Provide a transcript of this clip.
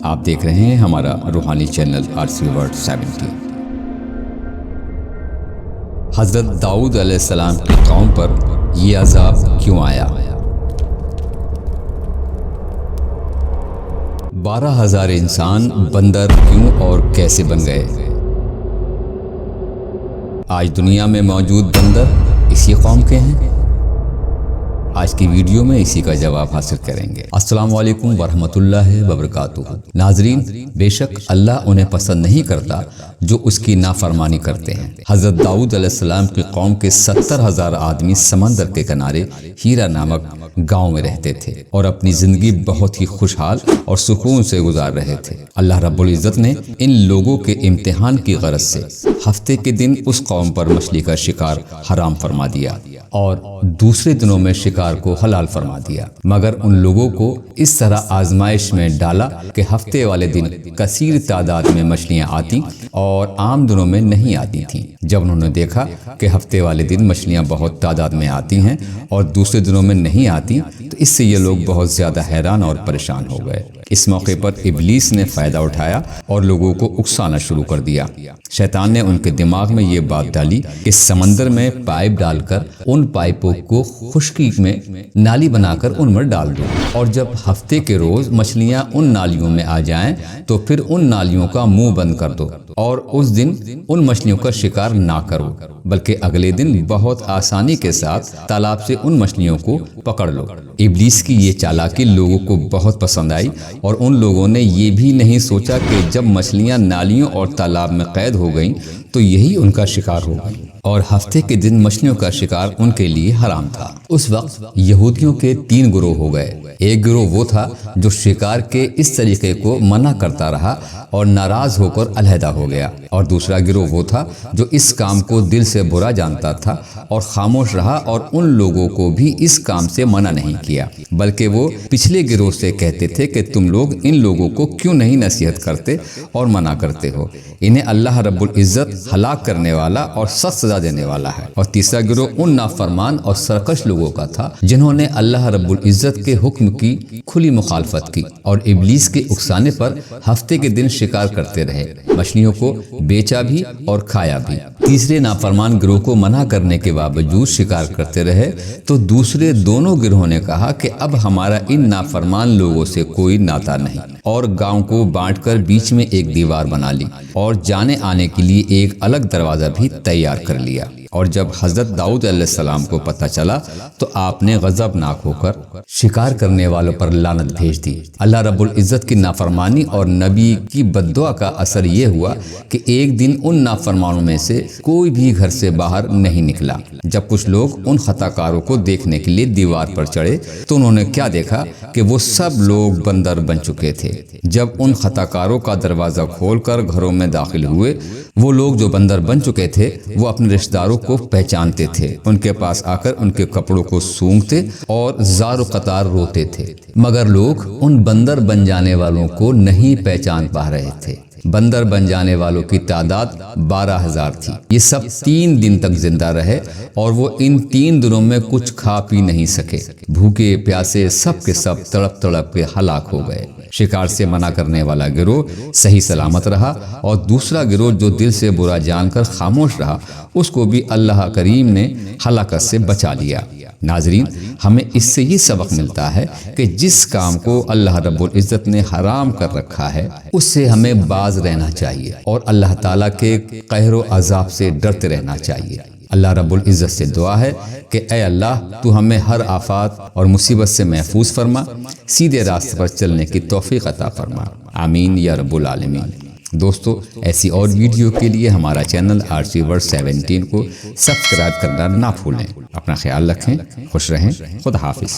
آپ دیکھ رہے ہیں ہمارا روحانی چینل RC World 70۔ حضرت داؤد علیہ السلام کی قوم پر یہ عذاب کیوں آیا؟ 12,000 انسان بندر کیوں اور کیسے بن گئے؟ آج دنیا میں موجود بندر اسی قوم کے ہیں؟ آج کی ویڈیو میں اسی کا جواب حاصل کریں گے۔ السلام علیکم ورحمۃ اللہ وبرکاتہ۔ ناظرین، بے شک اللہ انہیں پسند نہیں کرتا جو اس کی نافرمانی کرتے ہیں۔ حضرت داؤد علیہ السلام کی قوم کے 70,000 آدمی سمندر کے کنارے ہیرا نامک گاؤں میں رہتے تھے اور اپنی زندگی بہت ہی خوشحال اور سکون سے گزار رہے تھے۔ اللہ رب العزت نے ان لوگوں کے امتحان کی غرض سے ہفتے کے دن اس قوم پر مچھلی کا شکار حرام فرما دیا اور دوسرے دنوں میں شکار کو حلال فرما دیا، مگر ان لوگوں کو اس طرح آزمائش میں ڈالا کہ ہفتے والے دن کثیر تعداد میں مچھلیاں آتی اور عام دنوں میں نہیں آتی تھیں۔ جب انہوں نے دیکھا کہ ہفتے والے دن مچھلیاں بہت تعداد میں آتی ہیں اور دوسرے دنوں میں نہیں آتی تو اس سے یہ لوگ بہت زیادہ حیران اور پریشان ہو گئے۔ اس موقع پر ابلیس نے فائدہ اٹھایا اور لوگوں کو اکسانا شروع کر دیا۔ شیطان نے ان کے دماغ میں یہ بات ڈالی کہ سمندر میں پائپ ڈال کر ان پائپوں کو خشکی میں نالی بنا کر ان میں ڈال دو، اور جب ہفتے کے روز مچھلیاں ان نالیوں میں آ جائیں تو پھر ان نالیوں کا منہ بند کر دو اور اس دن ان مچھلیوں کا شکار نہ کرو، بلکہ اگلے دن بہت آسانی کے ساتھ تالاب سے ان مچھلیوں کو پکڑ لو۔ ابلیس کی یہ چالاکی لوگوں کو بہت پسند آئی اور ان لوگوں نے یہ بھی نہیں سوچا کہ جب مچھلیاں نالیوں اور تالاب میں قید ہو گئیں تو یہی ان کا شکار ہوگا، اور ہفتے کے دن مچھلیوں کا شکار ان کے لیے حرام تھا۔ اس وقت یہودیوں کے 3 گروہ ہو گئے۔ ایک گروہ وہ تھا جو شکار کے اس طریقے کو منع کرتا رہا اور ناراض ہو کر علیحدہ ہو گیا، اور دوسرا گروہ وہ تھا جو اس کام کو دل سے برا جانتا تھا اور خاموش رہا اور ان لوگوں کو بھی اس کام سے منع نہیں کیا، بلکہ وہ پچھلے گروہ سے کہتے تھے کہ تم لوگ ان لوگوں کو کیوں نہیں نصیحت کرتے اور منع کرتے ہو، انہیں اللہ رب العزت ہلاک کرنے والا اور سخت سزا دینے والا ہے۔ اور تیسرا گروہ ان نافرمان اور سرکش لوگوں کا تھا جنہوں نے اللہ رب العزت کے حکم کی کھلی مخالفت کی اور ابلیس کے اکسانے پر ہفتے کے دن شکار کرتے رہے، مچھلیوں کو بیچا بھی اور کھایا بھی۔ تیسرے نافرمان گروہ کو منع کرنے کے باوجود شکار کرتے رہے تو دوسرے دونوں گروہوں نے کہا کہ اب ہمارا ان نافرمان لوگوں سے کوئی ناطہ نہیں، اور گاؤں کو بانٹ کر بیچ میں ایک دیوار بنا لی اور جانے آنے کے لیے ایک الگ دروازہ بھی تیار کر لیا۔ اور جب حضرت داؤد علیہ السلام کو پتہ چلا تو آپ نے غضبناک ہو کر شکار کرنے والوں پر لعنت بھیج دی۔ اللہ رب العزت کی نافرمانی اور نبی کی بد دعا کا اثر یہ ہوا کہ ایک دن ان نافرمانوں میں سے کوئی بھی گھر سے باہر نہیں نکلا۔ جب کچھ لوگ ان خطا کاروں کو دیکھنے کے لیے دیوار پر چڑھے تو انہوں نے کیا دیکھا کہ وہ سب لوگ بندر بن چکے تھے۔ جب ان خطا کاروں کا دروازہ کھول کر گھروں میں داخل ہوئے، وہ لوگ جو بندر بن چکے تھے وہ اپنے رشتہ داروں کو پہچانتے تھے، ان کے پاس آ کر ان کے کپڑوں کو سونگتے اور زار و قطار روتے تھے، مگر لوگ ان بندر بن جانے والوں کو نہیں پہچان پا رہے تھے۔ بندر بن جانے والوں کی تعداد 12,000 تھی۔ یہ سب 3 دن تک زندہ رہے اور وہ ان 3 دنوں میں کچھ کھا پی نہیں سکے، بھوکے پیاسے سب کے سب تڑپ تڑپ کے ہلاک ہو گئے۔ شکار سے منع کرنے والا گروہ صحیح سلامت رہا اور دوسرا گروہ جو دل سے برا جان کر خاموش رہا، اس کو بھی اللہ کریم نے ہلاکت سے بچا لیا۔ ناظرین، ہمیں اس سے یہ سبق ملتا ہے کہ جس کام کو اللہ رب العزت نے حرام کر رکھا ہے اس سے ہمیں باز رہنا چاہیے اور اللہ تعالیٰ کے قہر و عذاب سے ڈرتے رہنا چاہیے۔ اللہ رب العزت سے دعا ہے کہ اے اللہ، تو ہمیں ہر آفات اور مصیبت سے محفوظ فرما، سیدھے راستے پر چلنے کی توفیق عطا فرما، آمین یا رب العالمین۔ دوستو، ایسی اور ویڈیو کے لیے ہمارا چینل RC World 17 کو سبسکرائب کرنا نہ بھولیں۔ اپنا خیال رکھیں، خوش رہیں، خدا حافظ۔